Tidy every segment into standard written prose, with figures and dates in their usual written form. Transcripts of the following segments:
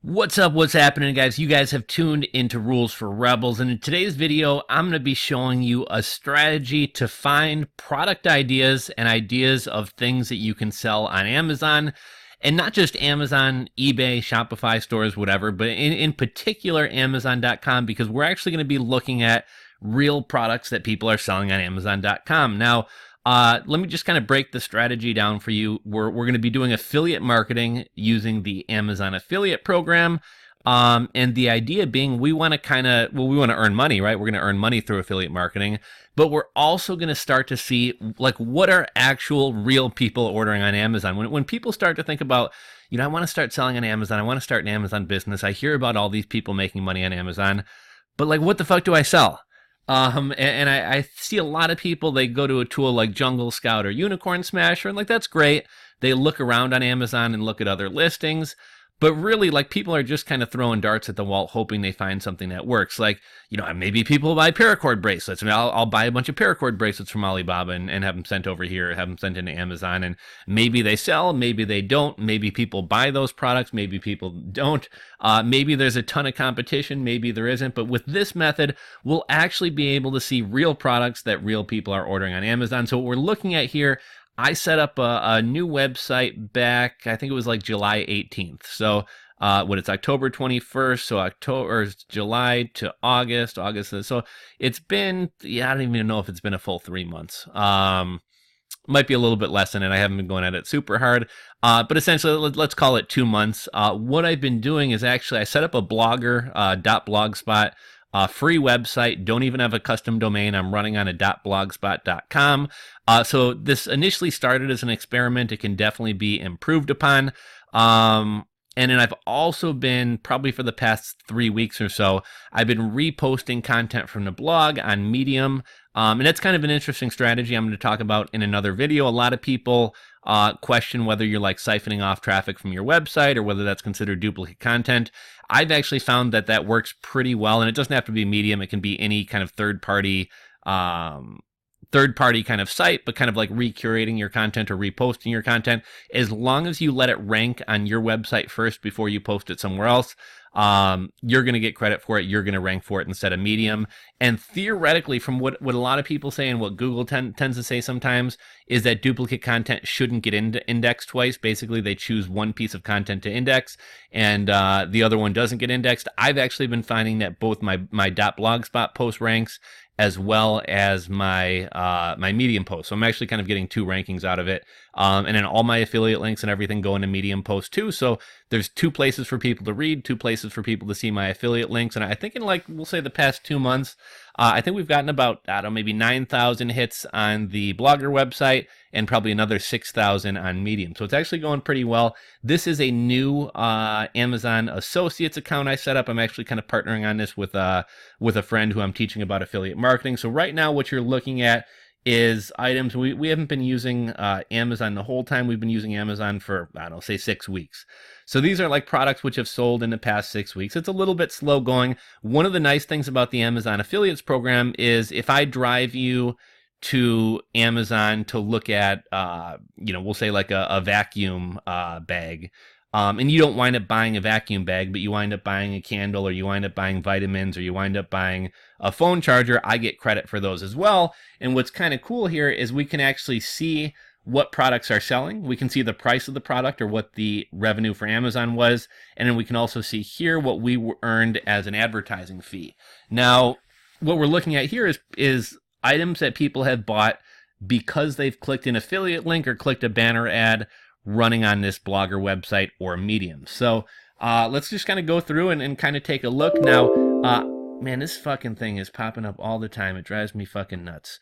What's up? What's happening, guys? You guys have tuned into Rules for Rebels, and in today's video, I'm going to be showing you a strategy to find product ideas and ideas of things that you can sell on Amazon, and not just Amazon, eBay, Shopify stores, whatever, but in particular Amazon.com, because we're actually going to be looking at real products that people are selling on Amazon.com. Now, let me just kind of break the strategy down for you. We're going to be doing affiliate marketing using the Amazon affiliate program. And the idea being we want to we want to earn money, right? We're going to earn money through affiliate marketing, but we're also going to start to see like what are actual real people ordering on Amazon. When people start to think about, I want to start selling on Amazon, I want to start an Amazon business. I hear about all these people making money on Amazon, but like, what the fuck do I sell? And I see a lot of people, they go to a tool like JungleScout or Unicorn Smasher, and like, that's great. They look around on Amazon and look at other listings, but really, like, people are just kind of throwing darts at the wall, hoping they find something that works. Like, maybe people buy paracord bracelets, and I'll buy a bunch of paracord bracelets from Alibaba and have them sent over here, have them sent into Amazon, and maybe they sell, maybe they don't, maybe people buy those products, maybe people don't, maybe there's a ton of competition, maybe there isn't, but with this method, we'll actually be able to see real products that real people are ordering on Amazon. So what we're looking at here, I set up a new website back, I think it was like July 18th. So it's October 21st, so July to August. So it's been, I don't even know if it's been a full 3 months. Might be a little bit less than it. I haven't been going at it super hard. But essentially, let's call it 2 months. What I've been doing is actually I set up a Blogger, .blogspot, free website, don't even have a custom domain. I'm running on a .blogspot.com. So this initially started as an experiment. It can definitely be improved upon. And then I've also been, probably for the past 3 weeks or so, I've been reposting content from the blog on Medium. And that's kind of an interesting strategy I'm going to talk about in another video. A lot of people question whether you're like siphoning off traffic from your website or whether that's considered duplicate content. I've actually found that that works pretty well, and it doesn't have to be Medium. It can be any kind of third-party kind of site, but kind of like recurating your content or reposting your content. As long as you let it rank on your website first before you post it somewhere else, you're going to get credit for it. You're going to rank for it instead of Medium. And theoretically, from what a lot of people say and what Google tends to say sometimes, is that duplicate content shouldn't get indexed twice. Basically, they choose one piece of content to index, and the other one doesn't get indexed. I've actually been finding that both my .blogspot post ranks as well as my my Medium post. So I'm actually kind of getting 2 rankings out of it. And then all my affiliate links and everything go into Medium post too. So there's 2 places for people to read, 2 places for people to see my affiliate links. And I think in, like, we'll say the past 2 months, I think we've gotten about, I don't know, maybe 9,000 hits on the Blogger website and probably another 6,000 on Medium. So it's actually going pretty well. This is a new Amazon Associates account I set up. I'm actually kind of partnering on this with a friend who I'm teaching about affiliate marketing. So right now what you're looking at is items. We haven't been using Amazon the whole time. We've been using Amazon for, I don't know, say 6 weeks. So these are like products which have sold in the past 6 weeks. It's a little bit slow going. One of the nice things about the Amazon affiliates program is if I drive you to Amazon to look at, we'll say like a vacuum bag, and you don't wind up buying a vacuum bag, but you wind up buying a candle, or you wind up buying vitamins, or you wind up buying a phone charger, I get credit for those as well. And what's kind of cool here is we can actually see what products are selling. We can see the price of the product or what the revenue for Amazon was. And then we can also see here what we earned as an advertising fee. Now, what we're looking at here is items that people have bought because they've clicked an affiliate link or clicked a banner ad running on this Blogger website or Medium. So let's just kind of go through and kind of take a look. Now, man, this fucking thing is popping up all the time. It drives me fucking nuts.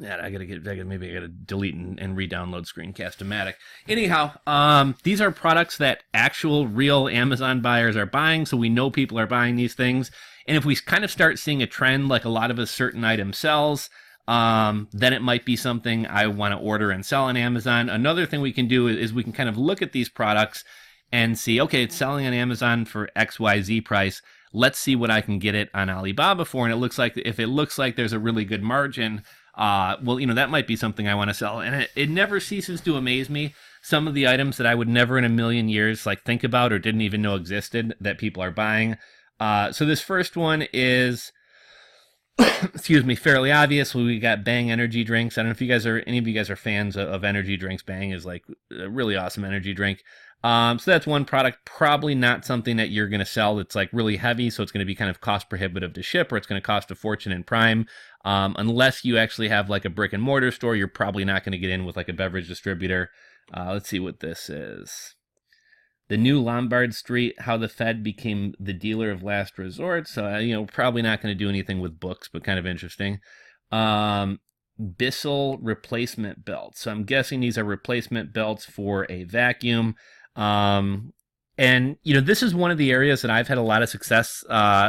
Yeah, maybe I gotta delete and re-download Screencast-O-Matic. Anyhow, these are products that actual real Amazon buyers are buying, so we know people are buying these things. And if we kind of start seeing a trend, like a lot of a certain item sells, then it might be something I want to order and sell on Amazon. Another thing we can do is we can kind of look at these products and see, okay, it's selling on Amazon for XYZ price. Let's see what I can get it on Alibaba for. And if it looks like there's a really good margin, well, that might be something I want to sell. And it never ceases to amaze me. Some of the items that I would never in a million years like think about or didn't even know existed that people are buying. So this first one is, excuse me, fairly obvious. We got Bang energy drinks. I don't know if any of you guys are fans of energy drinks. Bang is like a really awesome energy drink. So that's one product, probably not something that you're going to sell that's like really heavy, so it's going to be kind of cost prohibitive to ship, or it's going to cost a fortune in Prime. Unless you actually have like a brick and mortar store, you're probably not going to get in with like a beverage distributor. Let's see what this is. The new Lombard Street, how the Fed became the dealer of last resort. So, probably not going to do anything with books, but kind of interesting. Bissell replacement belts. So I'm guessing these are replacement belts for a vacuum. And this is one of the areas that I've had a lot of success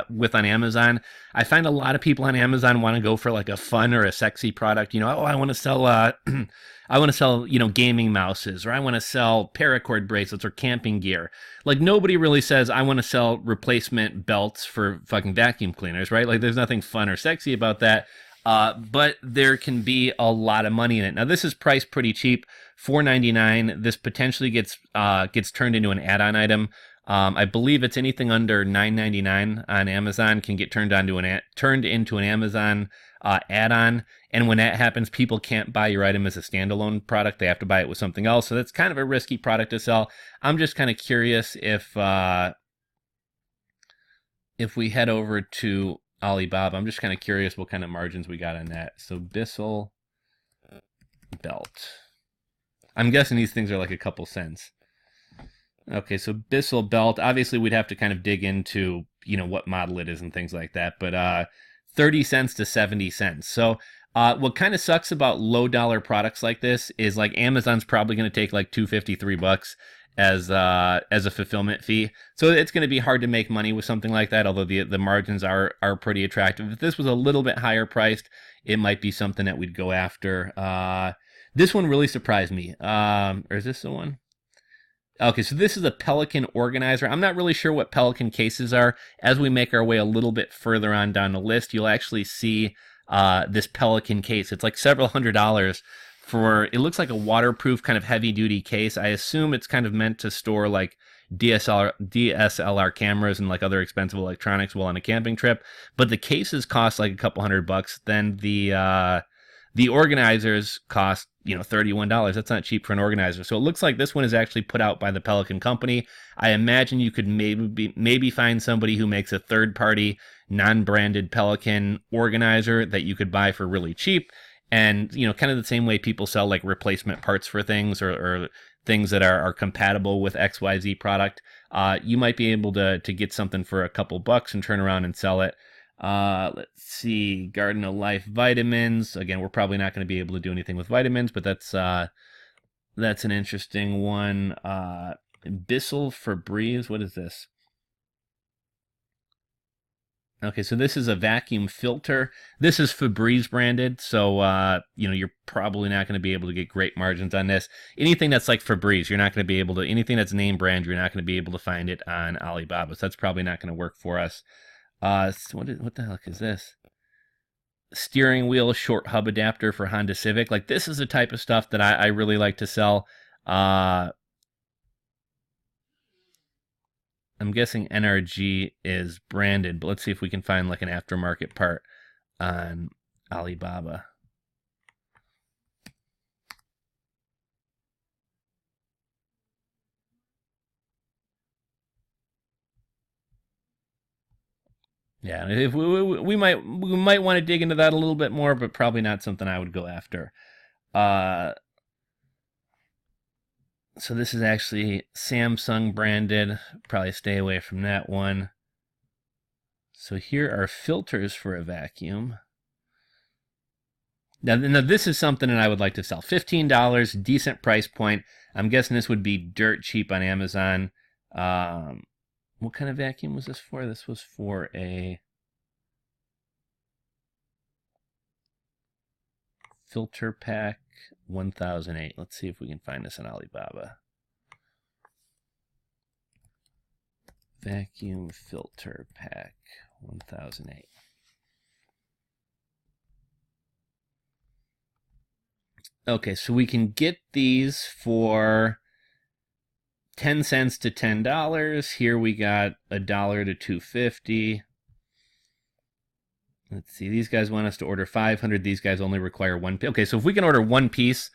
with on Amazon. I find a lot of people on Amazon want to go for like a fun or a sexy product. I want to sell gaming mouses, or I want to sell paracord bracelets or camping gear. Like, nobody really says I want to sell replacement belts for fucking vacuum cleaners, right? Like, there's nothing fun or sexy about that. But there can be a lot of money in it. Now, this is priced pretty cheap, $4.99. This potentially gets turned into an add-on item. I believe it's anything under $9.99 on Amazon can get turned into an Amazon add-on. And when that happens, people can't buy your item as a standalone product. They have to buy it with something else. So that's kind of a risky product to sell. I'm just kind of curious if we head over to Alibaba, I'm just kind of curious what kind of margins we got on that. So Bissell belt. I'm guessing these things are like a couple cents. Okay, so Bissell belt. Obviously, we'd have to kind of dig into, what model it is and things like that. But 30 cents to 70 cents. So what kind of sucks about low dollar products like this is like Amazon's probably going to take like $2.53 as a fulfillment fee. So it's going to be hard to make money with something like that, although the margins are pretty attractive. If this was a little bit higher priced, it might be something that we'd go after. This one really surprised me. Or is this the one? Okay, so this is a Pelican organizer. I'm not really sure what Pelican cases are. As we make our way a little bit further on down the list, you'll actually see this Pelican case. It's like several $100s for, it looks like a waterproof kind of heavy duty case. I assume it's kind of meant to store like DSLR cameras and like other expensive electronics while on a camping trip. But the cases cost like a couple $100. Then the organizers cost, $31. That's not cheap for an organizer. So it looks like this one is actually put out by the Pelican company. I imagine you could maybe find somebody who makes a third-party, non-branded Pelican organizer that you could buy for really cheap. And, kind of the same way people sell like replacement parts for things or things that are compatible with XYZ product. You might be able to get something for a couple bucks and turn around and sell it. Let's see, Garden of Life vitamins. Again, we're probably not going to be able to do anything with vitamins, but that's an interesting one. Bissell Febreze. What is this? Okay, so this is a vacuum filter. This is Febreze branded, so you're probably not going to be able to get great margins on this. Anything that's like Febreze, you're not going to be able to. Anything that's name brand, you're not going to be able to find it on Alibaba. So that's probably not going to work for us. What the heck is this? Steering wheel short hub adapter for Honda Civic. Like, this is the type of stuff that I really like to sell. I'm guessing NRG is branded, but let's see if we can find like an aftermarket part on Alibaba. Yeah, if we might want to dig into that a little bit more, but probably not something I would go after. So this is actually Samsung branded. Probably stay away from that one. So here are filters for a vacuum. Now this is something that I would like to sell. $15, decent price point. I'm guessing this would be dirt cheap on Amazon. What kind of vacuum was this for? This was for a filter pack 1008. Let's see if we can find this on Alibaba. Vacuum filter pack 1008. Okay, so we can get these for 10 cents to $10. Here we got $1 to 250. Let's see. These guys want us to order 500. These guys only require one piece. Okay, so if we can order one piece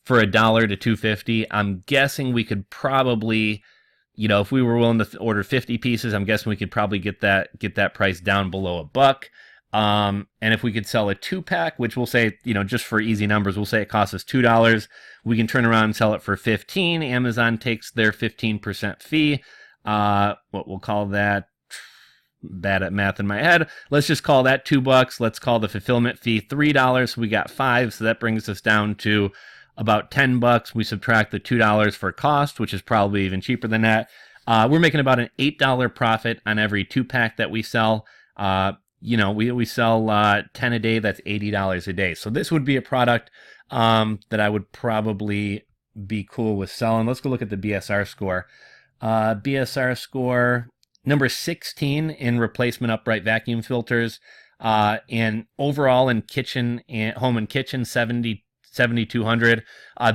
for $1 to 250, I'm guessing we could probably, if we were willing to order 50 pieces, I'm guessing we could probably get that price down below $1. And if we could sell a 2-pack, which we'll say, just for easy numbers, we'll say it costs us $2. We can turn around and sell it for 15. Amazon takes their 15% fee. What we'll call that, bad at math in my head. Let's just call that $2. Let's call the fulfillment fee $3. So we got 5. So that brings us down to about $10. We subtract the $2 for cost, which is probably even cheaper than that. We're making about an $8 profit on every 2-pack that we sell. We sell 10 a day. That's $80 a day. So this would be a product that I would probably be cool with selling. Let's go look at the BSR score. BSR score number 16 in replacement upright vacuum filters, and overall in kitchen and home and kitchen 7,200.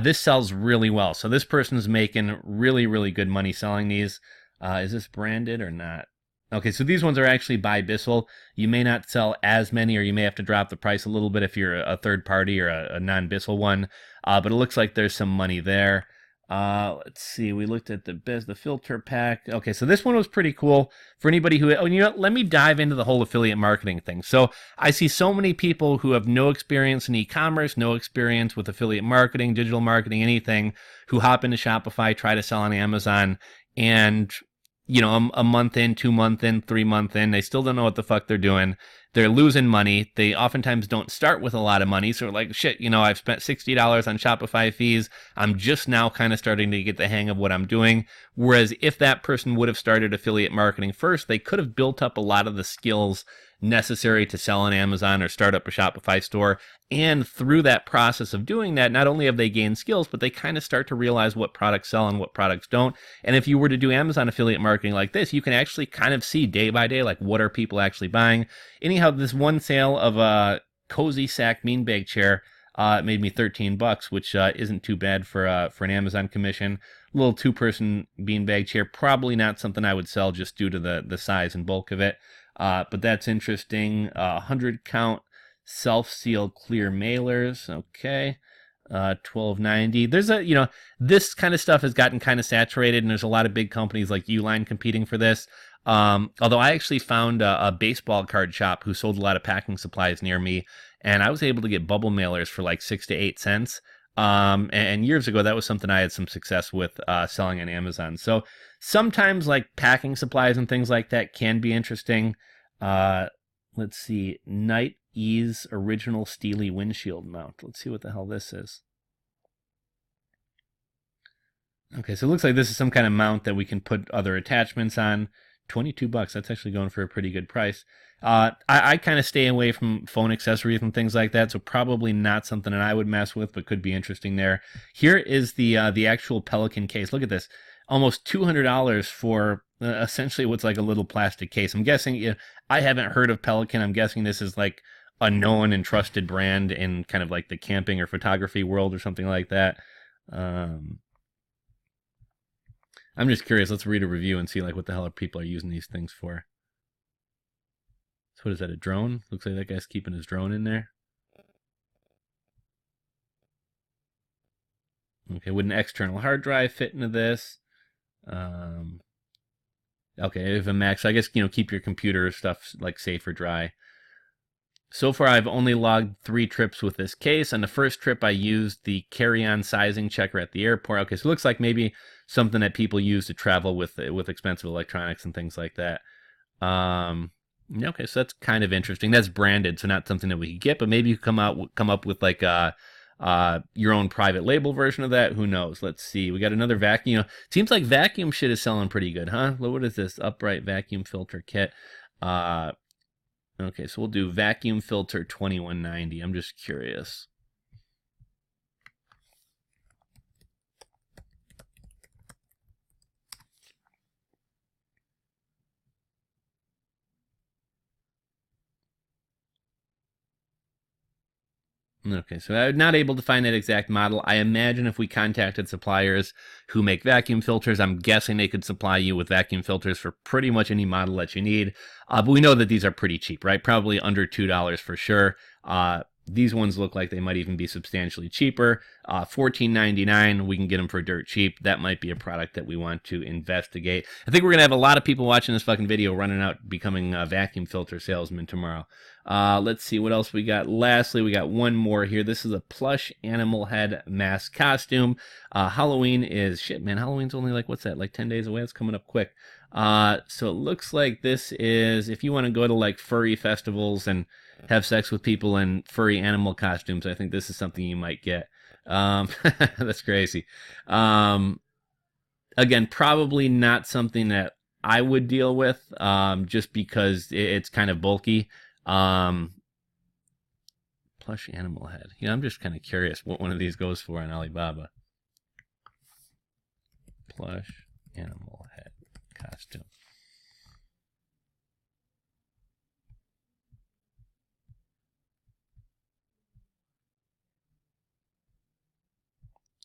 This sells really well. So this person's making really, really good money selling these. Is this branded or not? Okay, so these ones are actually by Bissell. You may not sell as many, or you may have to drop the price a little bit if you're a third party or a non-Bissell one. But it looks like there's some money there. Let's see. We looked at the filter pack. Okay, so this one was pretty cool for anybody who. Oh, let me dive into the whole affiliate marketing thing. So I see so many people who have no experience in e-commerce, no experience with affiliate marketing, digital marketing, anything, who hop into Shopify, try to sell on Amazon, and a month in, 2 month in, 3 month in, they still don't know what the fuck they're doing. They're losing money. They oftentimes don't start with a lot of money. So like, shit, I've spent $60 on Shopify fees. I'm just now kind of starting to get the hang of what I'm doing. Whereas if that person would have started affiliate marketing first, they could have built up a lot of the skills necessary to sell on Amazon or start up a Shopify store. And through that process of doing that, not only have they gained skills, but they kind of start to realize what products sell and what products don't. And if you were to do Amazon affiliate marketing like this, you can actually kind of see day by day, like, what are people actually buying. Anyhow, this one sale of a Cozy Sack beanbag chair made me $13, which isn't too bad for an Amazon commission. A little 2-person beanbag chair, probably not something I would sell just due to the size and bulk of it. But that's interesting. 100 count self-seal clear mailers. Okay. $12.90. There's this kind of stuff has gotten kind of saturated, and there's a lot of big companies like Uline competing for this. Although I actually found a baseball card shop who sold a lot of packing supplies near me, and I was able to get bubble mailers for like 6 to 8 cents. And years ago, that was something I had some success with selling on Amazon. So sometimes like packing supplies and things like that can be interesting. Let's see. Night Ease original Steely windshield mount. Let's see what the hell this is. Okay, so it looks like this is some kind of mount that we can put other attachments on. $22. That's actually going for a pretty good price. I kind of stay away from phone accessories and things like that, so probably not something that I would mess with, but could be interesting there. Here is the actual Pelican case. Look at this. Almost $200 for essentially what's like a little plastic case. I'm guessing, I haven't heard of Pelican. I'm guessing this is like a known and trusted brand in kind of like the camping or photography world or something like that. I'm just curious. Let's read a review and see like what the hell people are using these things for. So what is that, a drone? Looks like that guy's keeping his drone in there. Okay, would an external hard drive fit into this? Okay, if a Mac, so I guess, keep your computer stuff like safe or dry. So far, I've only logged 3 trips with this case. On the first trip, I used the carry-on sizing checker at the airport. Okay, so it looks like maybe something that people use to travel with expensive electronics and things like that. Okay, so that's kind of interesting. That's branded, so not something that we could get, but maybe you come up with like your own private label version of that. Who knows? Let's see. We got another vacuum. Seems like vacuum shit is selling pretty good, huh? What is this? Upright vacuum filter kit. Okay, so we'll do vacuum filter $21.90. I'm just curious. Okay, so I'm not able to find that exact model. I imagine if we contacted suppliers who make vacuum filters, I'm guessing they could supply you with vacuum filters for pretty much any model that you need. But we know that these are pretty cheap, right? Probably under $2 for sure. These ones look like they might even be substantially cheaper. $14.99, we can get them for dirt cheap. That might be a product that we want to investigate. I think we're going to have a lot of people watching this fucking video running out becoming vacuum filter salesmen tomorrow. Let's see what else we got. Lastly, we got one more here. This is a plush animal head mask costume. Halloween is, shit, man, Halloween's only like, what's that, like 10 days away? It's coming up quick. So it looks like this is, if you want to go to like furry festivals and have sex with people in furry animal costumes, I think this is something you might get. That's crazy. Again, probably not something that I would deal with, just because it's kind of bulky. Plush animal head. You know, I'm just kind of curious what one of these goes for on Alibaba. Plush animal head costume.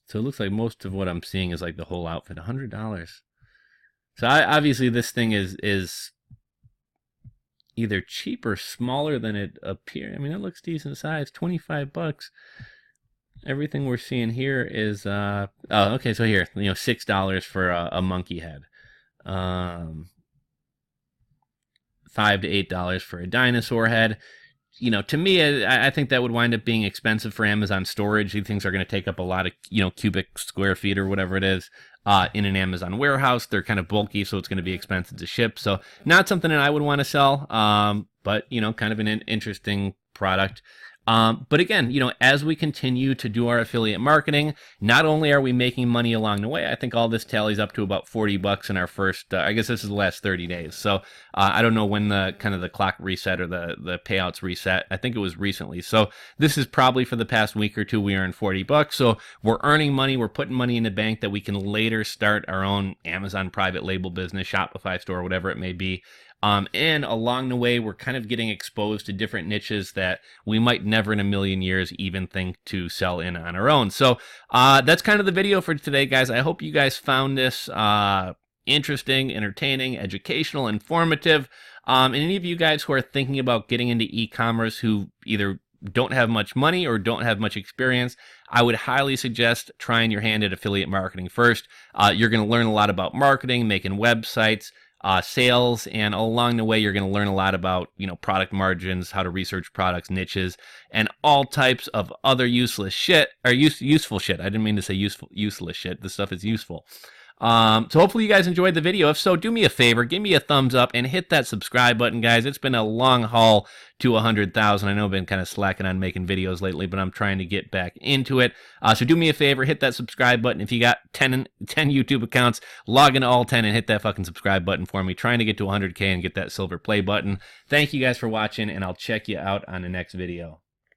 So it looks like most of what I'm seeing is like the whole outfit, $100. So obviously this thing is either cheap or smaller than it appears. I mean, it looks decent size, $25. Everything we're seeing here is oh, okay, so here, you know, $6 for a monkey head. $5 to $8 for a dinosaur head. You know, to me, I think that would wind up being expensive for Amazon storage. These things are going to take up a lot of, you know, cubic square feet or whatever it is in an Amazon warehouse. They're kind of bulky, so it's going to be expensive to ship. So not something that I would want to sell, but, you know, kind of an interesting product. But again, you know, as we continue to do our affiliate marketing, not only are we making money along the way, I think all this tallies up to about $40 in our first, I guess this is the last 30 days. So I don't know when the kind of the clock reset or the payouts reset. I think it was recently. So this is probably for the past week or two, we earned $40. So we're earning money. We're putting money in the bank that we can later start our own Amazon private label business, Shopify store, whatever it may be. And along the way, we're kind of getting exposed to different niches that we might never in a million years even think to sell in on our own. So that's kind of the video for today, guys. I hope you guys found this interesting, entertaining, educational, informative. And any of you guys who are thinking about getting into e-commerce who either don't have much money or don't have much experience, I would highly suggest trying your hand at affiliate marketing first. You're going to learn a lot about marketing, making websites, sales, and along the way you're going to learn a lot about, you know, product margins, how to research products, niches, and all types of other useless shit, or useful shit. I didn't mean to say useless shit. This stuff is useful. So hopefully you guys enjoyed the video. If so, do me a favor, give me a thumbs up and hit that subscribe button, guys. It's been a long haul to 100,000. I know I've been kind of slacking on making videos lately, but I'm trying to get back into it. So do me a favor, hit that subscribe button. If you got 10 YouTube accounts, log into all 10 and hit that fucking subscribe button for me. Trying to get to 100K and get that silver play button. Thank you guys for watching, and I'll check you out on the next video.